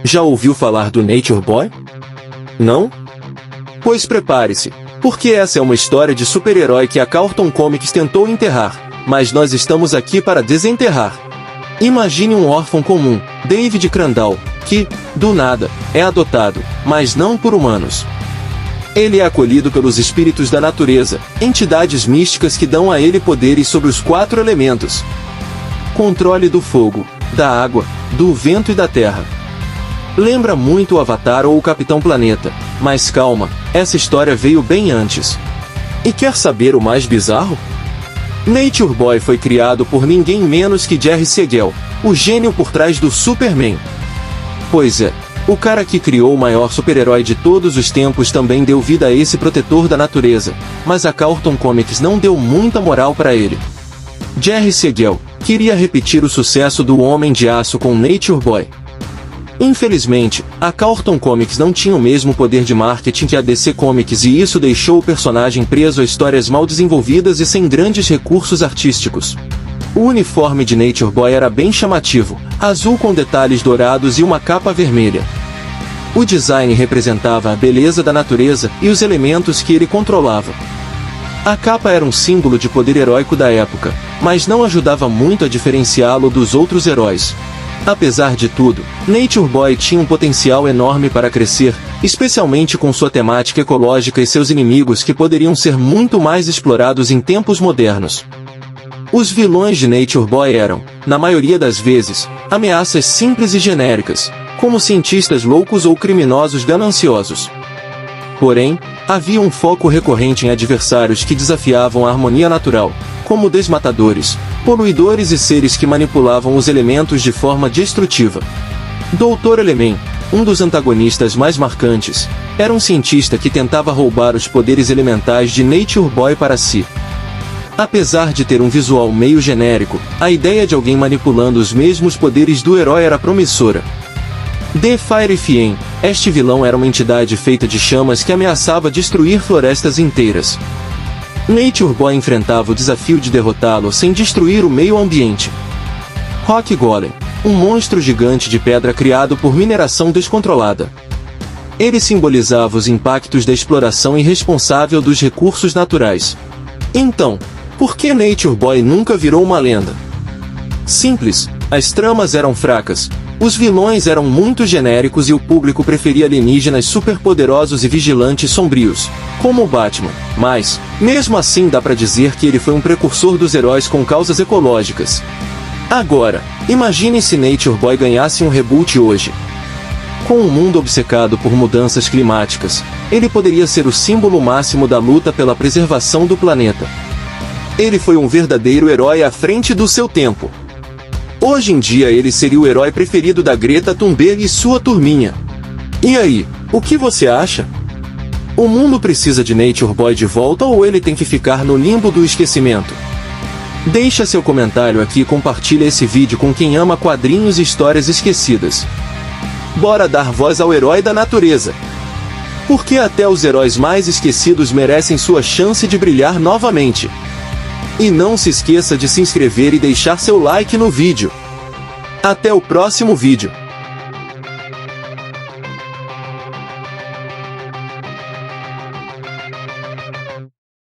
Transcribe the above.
Já ouviu falar do Nature Boy? Não? Pois prepare-se, porque essa é uma história de super-herói que a Carlton Comics tentou enterrar, mas nós estamos aqui para desenterrar. Imagine um órfão comum, David Crandall, que, do nada, é adotado, mas não por humanos. Ele é acolhido pelos espíritos da natureza, entidades místicas que dão a ele poderes sobre os 4 elementos. Controle do fogo, da água, do vento e da terra. Lembra muito o Avatar ou o Capitão Planeta, mas calma, essa história veio bem antes. E quer saber o mais bizarro? Nature Boy foi criado por ninguém menos que Jerry Siegel, o gênio por trás do Superman. Pois é, o cara que criou o maior super-herói de todos os tempos também deu vida a esse protetor da natureza, mas a Carlton Comics não deu muita moral para ele. Jerry Siegel queria repetir o sucesso do Homem de Aço com Nature Boy. Infelizmente, a Carlton Comics não tinha o mesmo poder de marketing que a DC Comics e isso deixou o personagem preso a histórias mal desenvolvidas e sem grandes recursos artísticos. O uniforme de Nature Boy era bem chamativo, azul com detalhes dourados e uma capa vermelha. O design representava a beleza da natureza e os elementos que ele controlava. A capa era um símbolo de poder heróico da época, mas não ajudava muito a diferenciá-lo dos outros heróis. Apesar de tudo, Nature Boy tinha um potencial enorme para crescer, especialmente com sua temática ecológica e seus inimigos que poderiam ser muito mais explorados em tempos modernos. Os vilões de Nature Boy eram, na maioria das vezes, ameaças simples e genéricas, como cientistas loucos ou criminosos gananciosos. Porém, havia um foco recorrente em adversários que desafiavam a harmonia natural, como desmatadores, poluidores e seres que manipulavam os elementos de forma destrutiva. Dr. Element, um dos antagonistas mais marcantes, era um cientista que tentava roubar os poderes elementais de Nature Boy para si. Apesar de ter um visual meio genérico, a ideia de alguém manipulando os mesmos poderes do herói era promissora. The Fire Fiend, este vilão era uma entidade feita de chamas que ameaçava destruir florestas inteiras. Nature Boy enfrentava o desafio de derrotá-lo sem destruir o meio ambiente. Rock Golem, um monstro gigante de pedra criado por mineração descontrolada. Ele simbolizava os impactos da exploração irresponsável dos recursos naturais. Então, por que Nature Boy nunca virou uma lenda? Simples, as tramas eram fracas, os vilões eram muito genéricos e o público preferia alienígenas superpoderosos e vigilantes sombrios, como o Batman, mas, mesmo assim dá pra dizer que ele foi um precursor dos heróis com causas ecológicas. Agora, imagine se Nature Boy ganhasse um reboot hoje. Com um mundo obcecado por mudanças climáticas, ele poderia ser o símbolo máximo da luta pela preservação do planeta. Ele foi um verdadeiro herói à frente do seu tempo. Hoje em dia ele seria o herói preferido da Greta Thunberg e sua turminha. E aí, o que você acha? O mundo precisa de Nature Boy de volta ou ele tem que ficar no limbo do esquecimento? Deixa seu comentário aqui e compartilha esse vídeo com quem ama quadrinhos e histórias esquecidas. Bora dar voz ao herói da natureza! Porque até os heróis mais esquecidos merecem sua chance de brilhar novamente. E não se esqueça de se inscrever e deixar seu like no vídeo. Até o próximo vídeo.